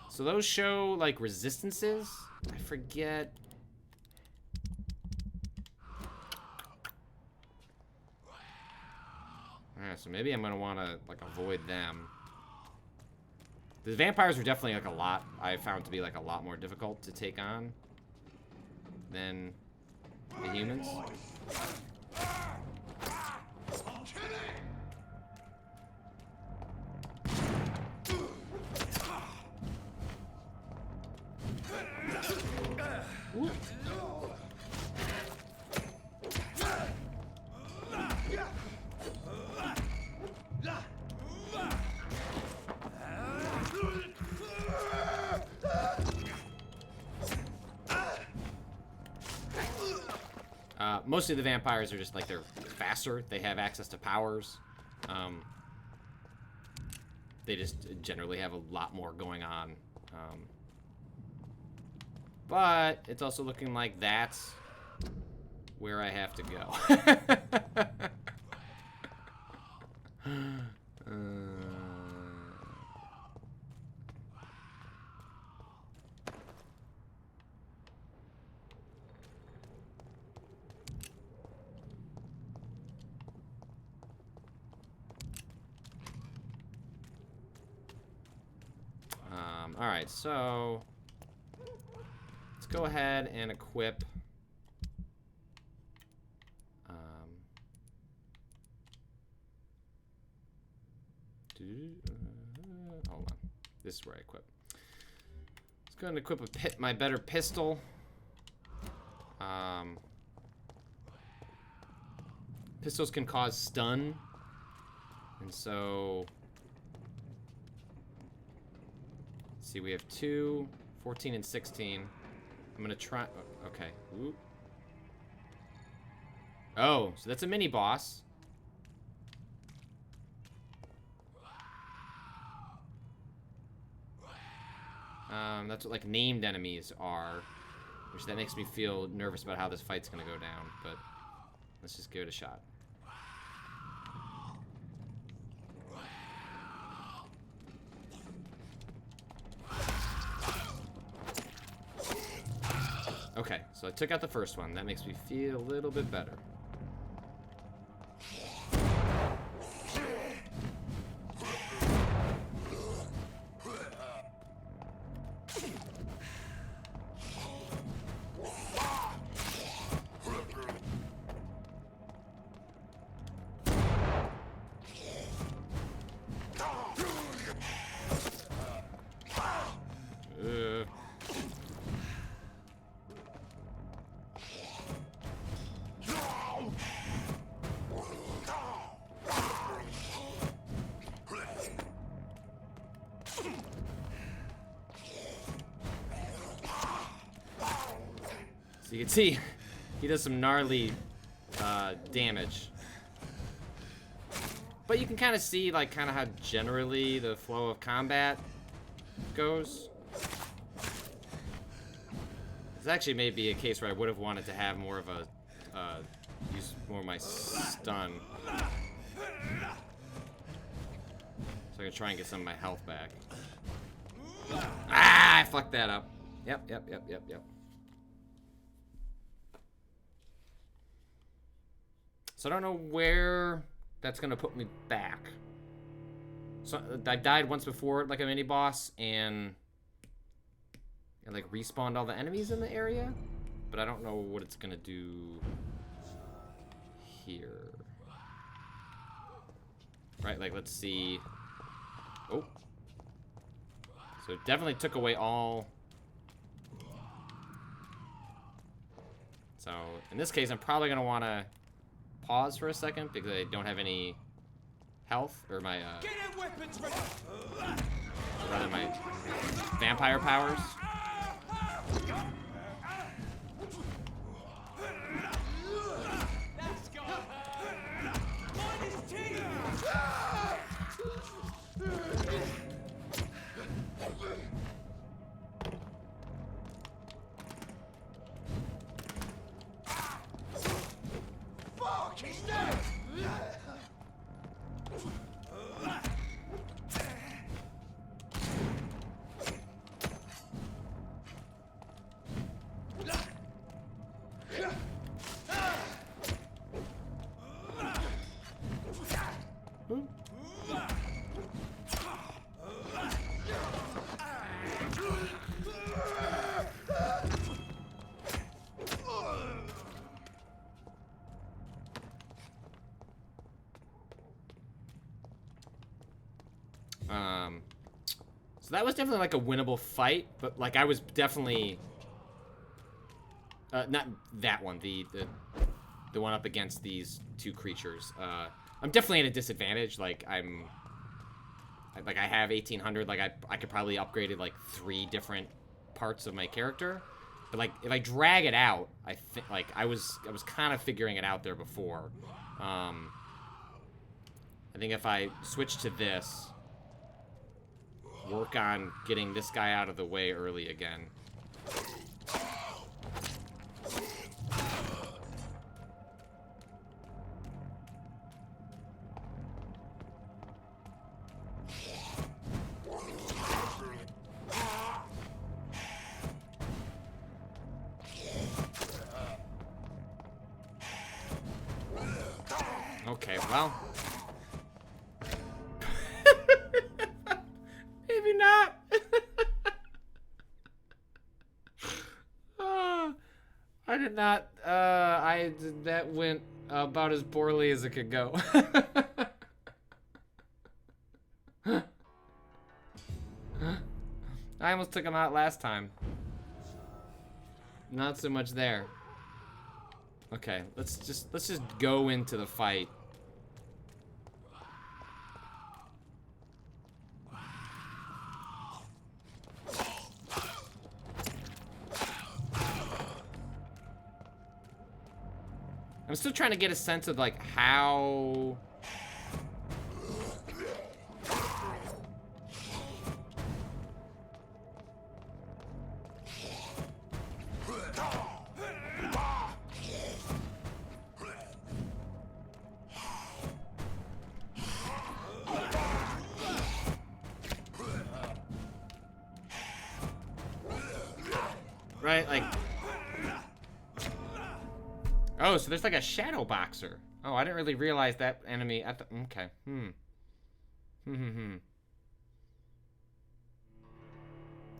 So those show like resistances? I forget. Alright, so maybe I'm gonna wanna like avoid them. The vampires are definitely like a lot, I found to be like a lot more difficult to take on than the humans. Ooh. Mostly the vampires are just like they're faster. They have access to powers. They just generally have a lot more going on. But it's also looking like that's where I have to go. Alright, so let's go ahead and equip hold on. This is where I equip. Let's go and equip my better pistol. Pistols can cause stun. And so see, we have 2, 14, and 16. I'm gonna try. Okay. Ooh. Oh, so that's a mini boss. That's what like named enemies are, which that makes me feel nervous about how this fight's gonna go down. But let's just give it a shot. Okay, so I took out the first one. That makes me feel a little bit better. So you can see, he does some gnarly damage. But you can kind of see, like, kind of how generally the flow of combat goes. This actually may be a case where I would have wanted to have more of a, use more of my stun. So I can try and get some of my health back. Ah, I fucked that up. Yep. So I don't know where that's gonna put me back. So I died once before, like a mini boss, and it like respawned all the enemies in the area, but I don't know what it's gonna do here. Right, like let's see. Oh, so it definitely took away all. So in this case, I'm probably gonna want to pause for a second because I don't have any health, or my rather my vampire powers. So that was definitely like a winnable fight, but like I was definitely not that one, the one up against these two creatures. I'm definitely at a disadvantage. Like I have 1800. Like I could probably upgrade it like 3 different parts of my character, but like if I drag it out, I think like I was kind of figuring it out there before. I think if I switch to this, work on getting this guy out of the way early again. Okay, well. Maybe not. I did not. That went about as poorly as it could go. I almost took him out last time. Not so much there. Okay, let's just go into the fight. I'm still trying to get a sense of like how right, like, oh, so there's like a shadow boxer. Oh, I didn't really realize that enemy at the, okay, I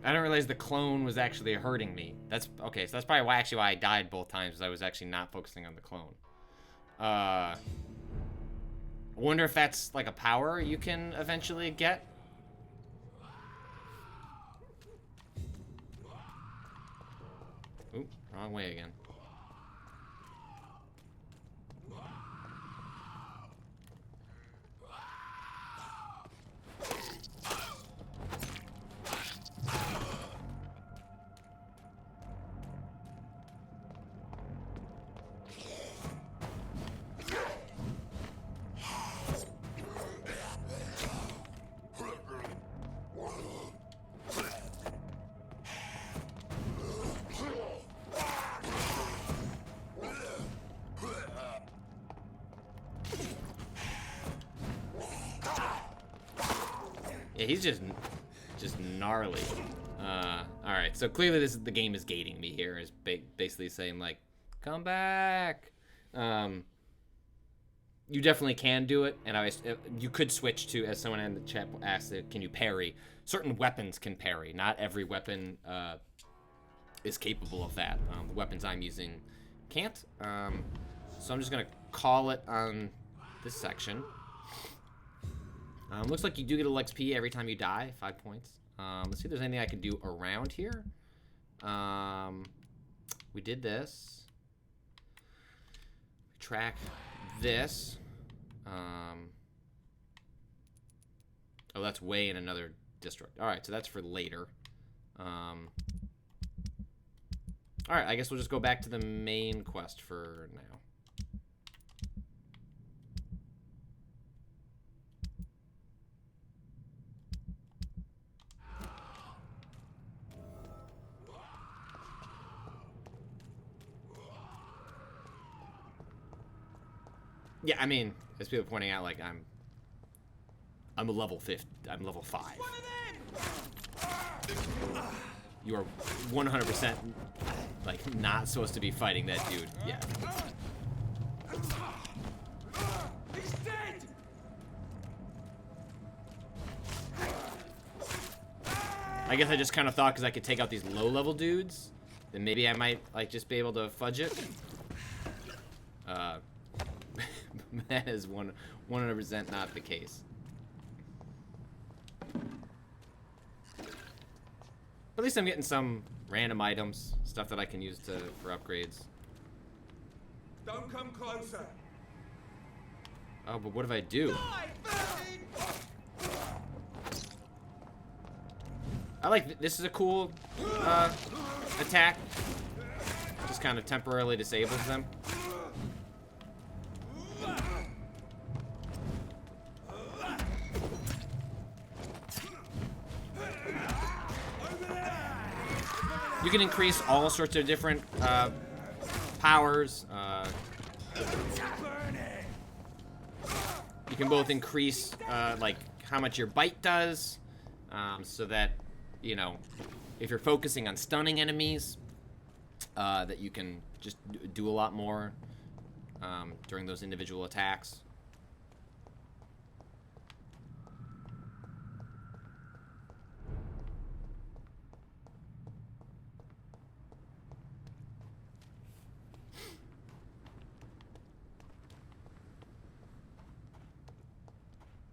didn't realize the clone was actually hurting me. That's, okay, so that's probably why I died both times, because I was actually not focusing on the clone. I wonder if that's like a power you can eventually get. Oop, wrong way again. Yeah, he's just gnarly. Alright, so clearly the game is gating me here. Is basically saying, like, come back. You definitely can do it, and you could switch to, as someone in the chat asked, can you parry? Certain weapons can parry. Not every weapon is capable of that. The weapons I'm using can't. So I'm just gonna call it on this section. Looks like you do get a little XP every time you die, 5 points. Let's see if there's anything I can do around here. We did this. Track this. Oh, that's way in another district. All right, so that's for later. All right, I guess we'll just go back to the main quest for now. Yeah, I mean, as people are pointing out, like I'm a level 5. I'm level 5. You are 100% like not supposed to be fighting that dude. Yeah. He's dead! I guess I just kind of thought because I could take out these low-level dudes, then maybe I might like just be able to fudge it. That is 100% not the case. At least I'm getting some random items, stuff that I can use for upgrades. Don't come closer. Oh, but what if I do? I like this is a cool attack. Just kind of temporarily disables them. You can increase all sorts of different powers. You can both increase like how much your bite does, so that, you know, if you're focusing on stunning enemies, that you can just do a lot more during those individual attacks.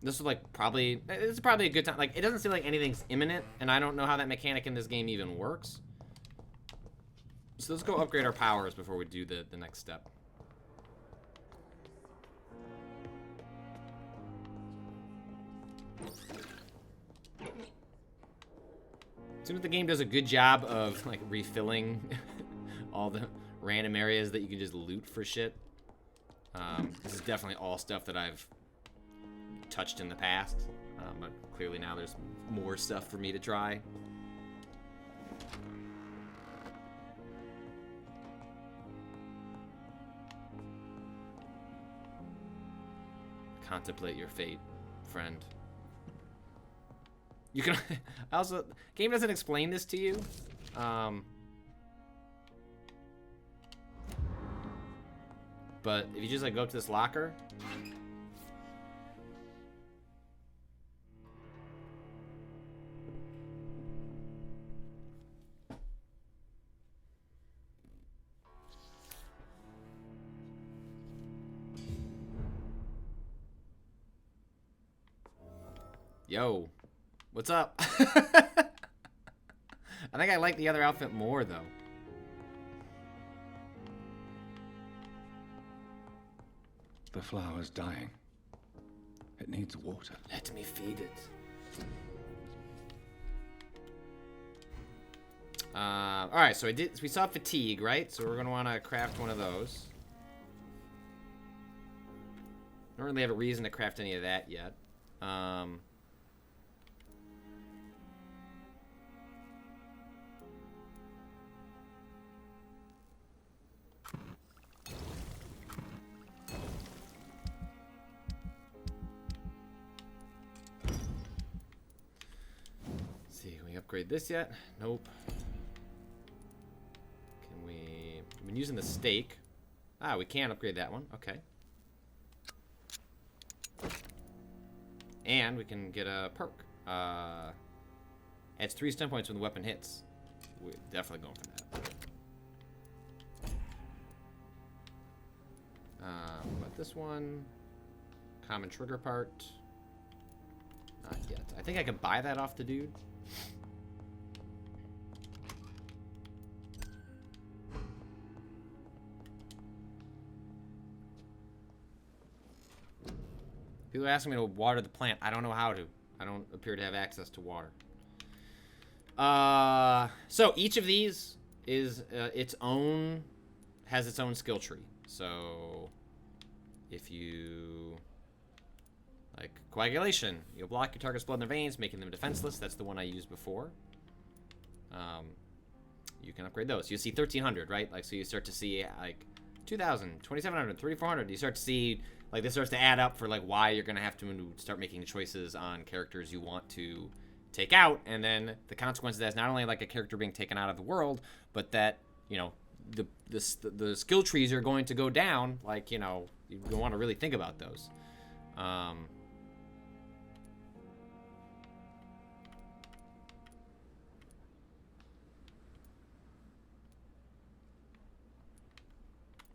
This is like it's probably a good time. Like, it doesn't seem like anything's imminent, and I don't know how that mechanic in this game even works. So let's go upgrade our powers before we do the next step. Seems like the game does a good job of like refilling all the random areas that you can just loot for shit. This is definitely all stuff that I've touched in the past, but clearly now there's more stuff for me to try. Contemplate your fate, friend. You can also, game doesn't explain this to you. But if you just like go up to this locker, yo, what's up? I think I like the other outfit more, though. The flower's dying. It needs water. Let me feed it. All right, so we saw fatigue, right? So we're gonna want to craft one of those. Don't really have a reason to craft any of that yet. upgrade this yet? Nope. Can we... We've been using the stake. Ah, we can upgrade that one. Okay. And we can get a perk. Adds 3 stun points when the weapon hits. We're definitely going for that. But this one... Common trigger part. Not yet. I think I can buy that off the dude. People are asking me to water the plant. I don't know how to. I don't appear to have access to water. So each of these is has its own skill tree. So if you like coagulation, you'll block your target's blood in their veins, making them defenseless. That's the one I used before. You can upgrade those. You see 1300, right? Like, so you start to see like 2000, 2700, 3400. You start to see like this starts to add up for like why you're gonna have to start making choices on characters you want to take out, and then the consequence of that is not only like a character being taken out of the world, but that, you know, the skill trees are going to go down. Like, you know, you want to really think about those.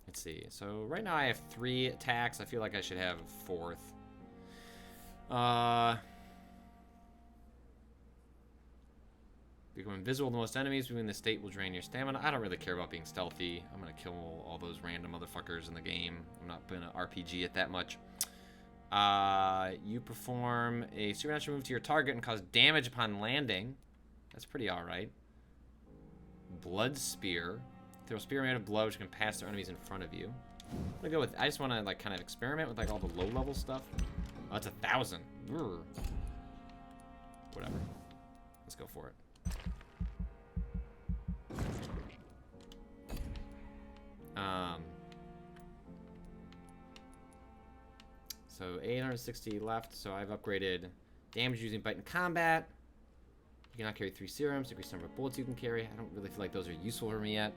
Let's see. So right now I have 3 attacks. I feel like I should have a 4th. Become invisible to most enemies. Being in the state will drain your stamina. I don't really care about being stealthy. I'm gonna kill all those random motherfuckers in the game. I'm not gonna RPG it that much. You perform a supernatural move to your target and cause damage upon landing. That's pretty alright. Blood Spear. Throw a spear made of blood which can pass through enemies in front of you. I'm gonna go with, I just wanna like kind of experiment with like all the low level stuff. Oh, it's 1,000. Urgh. Whatever. Let's go for it. So 860 left. So I've upgraded damage using bite in combat. You cannot carry 3 serums. Increase the number of bullets you can carry. I don't really feel like those are useful for me yet.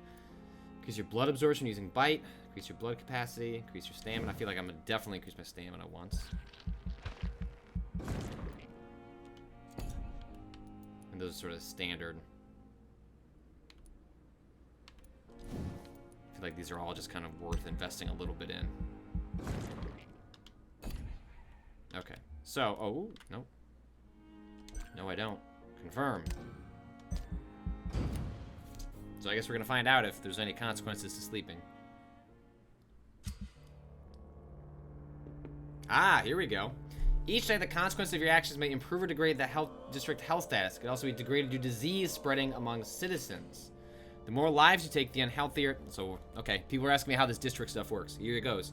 Increase your blood absorption using bite. Increase your blood capacity. Increase your stamina. I feel like I'm gonna definitely increase my stamina once. And those are sort of standard. I feel like these are all just kind of worth investing a little bit in. Okay. So, oh, no. No, I don't. Confirm. So I guess we're gonna find out if there's any consequences to sleeping. Ah, here we go. Each night, the consequences of your actions may improve or degrade the district health status. It could also be degraded due to disease spreading among citizens. The more lives you take, the unhealthier... So, okay, people are asking me how this district stuff works. Here it goes.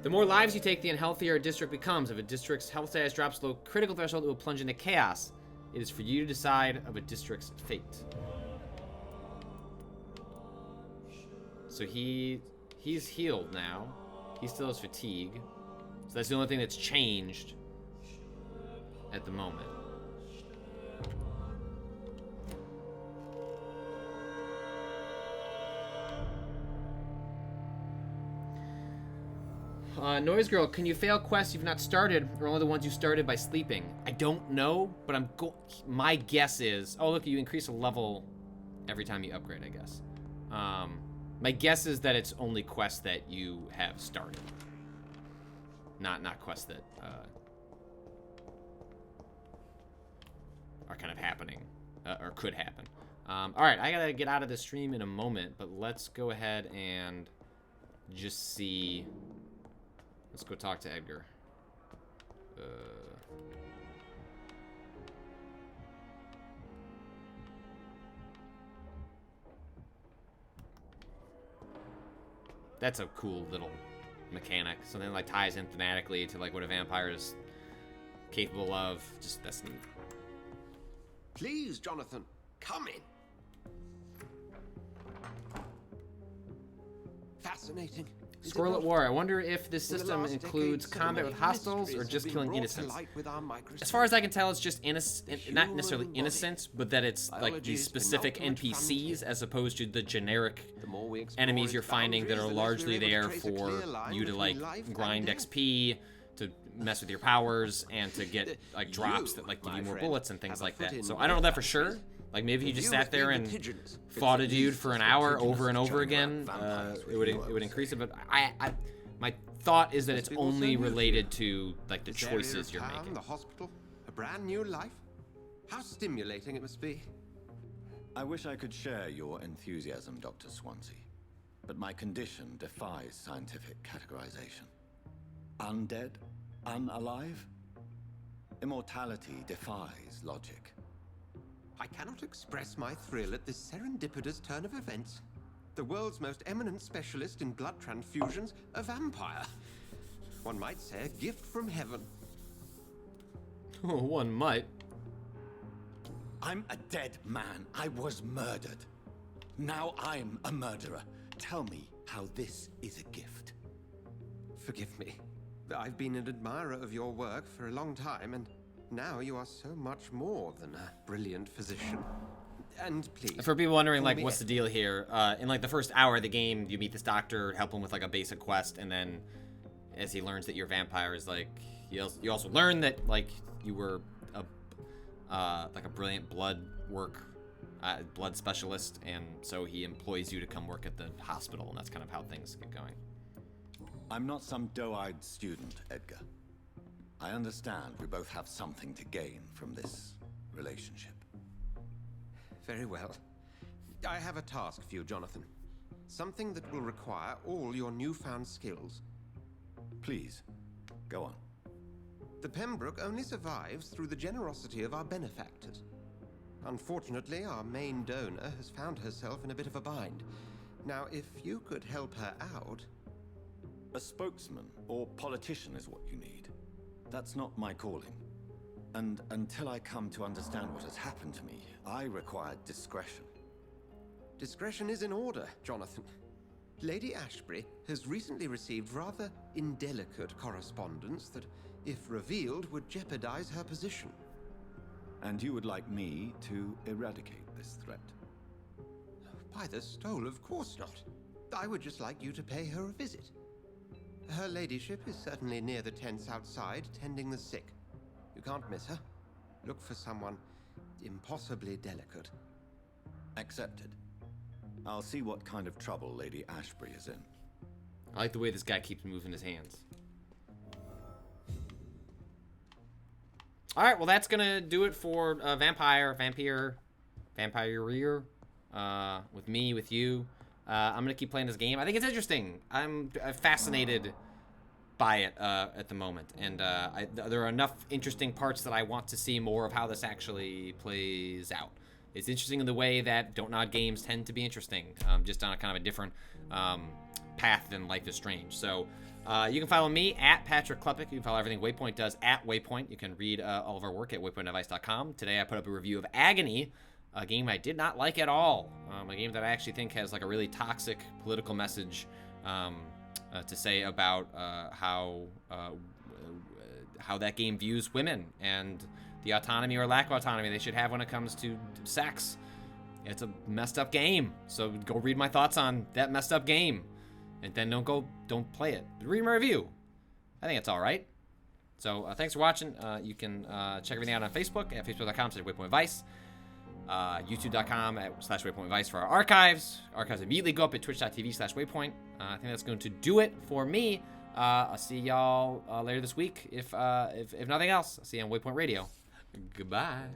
The more lives you take, the unhealthier a district becomes. If a district's health status drops below critical threshold, it will plunge into chaos. It is for you to decide of a district's fate. So he's healed now. He still has fatigue. So that's the only thing that's changed at the moment. Noise Girl, can you fail quests you've not started, or only the ones you started by sleeping? I don't know, but my guess is... Oh, look, you increase a level every time you upgrade, I guess. My guess is that it's only quests that you have started. Not quests that are kind of happening, or could happen. Alright, I gotta get out of the stream in a moment, but let's go ahead and just see... Let's go talk to Edgar. That's a cool little mechanic. Something that like ties in thematically to like what a vampire is capable of. Just that's neat. Please, Jonathan, come in. Fascinating. Scarlet War. I wonder if this system includes combat with hostiles or just killing innocents. As far as I can tell, it's just not necessarily innocents, but that it's like these specific NPCs as opposed to the generic enemies you're finding that are largely there for you to like grind XP, to mess with your powers, and to get like drops that like give you more bullets and things like that. So I don't know that for sure. Like maybe you just sat there and fought a dude for an hour over and over again. It would increase it, but my thought is that it's only related to like the choices you're making. The hospital, a brand new life. How stimulating it must be. I wish I could share your enthusiasm, Dr. Swansea, but my condition defies scientific categorization. Undead? Unalive? Immortality defies logic. I cannot express my thrill at this serendipitous turn of events. The world's most eminent specialist in blood transfusions, a vampire. One might say a gift from heaven. One might. I'm a dead man. I was murdered. Now I'm a murderer. Tell me how this is a gift. Forgive me. I've been an admirer of your work for a long time, and now you are so much more than a brilliant physician. And please, for people wondering, like, what's the deal here? In like the first hour of the game, you meet this doctor, help him with like a basic quest, and then as he learns that you're vampires, like you also learn that like you were like a brilliant blood specialist, and so he employs you to come work at the hospital, and that's kind of how things get going. I'm not some doe-eyed student, Edgar. I understand we both have something to gain from this relationship. Very well. I have a task for you, Jonathan. Something that will require all your newfound skills. Please, go on. The Pembroke only survives through the generosity of our benefactors. Unfortunately, our main donor has found herself in a bit of a bind. Now, if you could help her out... A spokesman or politician is what you need. That's not my calling. And until I come to understand what has happened to me, I require discretion. Discretion is in order, Jonathan. Lady Ashbury has recently received rather indelicate correspondence that, if revealed, would jeopardize her position. And you would like me to eradicate this threat? By the stole, of course not. I would just like you to pay her a visit. Her ladyship is certainly near the tents outside, tending the sick. You can't miss her. Look for someone impossibly delicate. Accepted. I'll see what kind of trouble Lady Ashbury is in. I like the way this guy keeps moving his hands. Alright, well that's gonna do it for Vampyr, with me, with you. I'm gonna keep playing this game. I think it's interesting. I'm fascinated by it at the moment, and there are enough interesting parts that I want to see more of how this actually plays out. It's interesting in the way that Don't Nod games tend to be interesting, just on a kind of a different path than Life is Strange. So you can follow me at Patrick Klepek. You can follow everything Waypoint does at Waypoint. You can read all of our work at waypointadvice.com. Today I put up a review of Agony, a game I did not like at all. A game that I actually think has like a really toxic political message to say about how that game views women and the autonomy or lack of autonomy they should have when it comes to sex. It's a messed up game. So go read my thoughts on that messed up game. And then don't play it. But read my review. I think it's all right. So thanks for watching. You can check everything out on Facebook at facebook.com/WaypointAdvice. YouTube.com/WaypointAdvice for our archives. Archives immediately go up at twitch.tv/Waypoint. I think that's going to do it for me. I'll see y'all later this week. If nothing else, I'll see you on Waypoint Radio. Goodbye.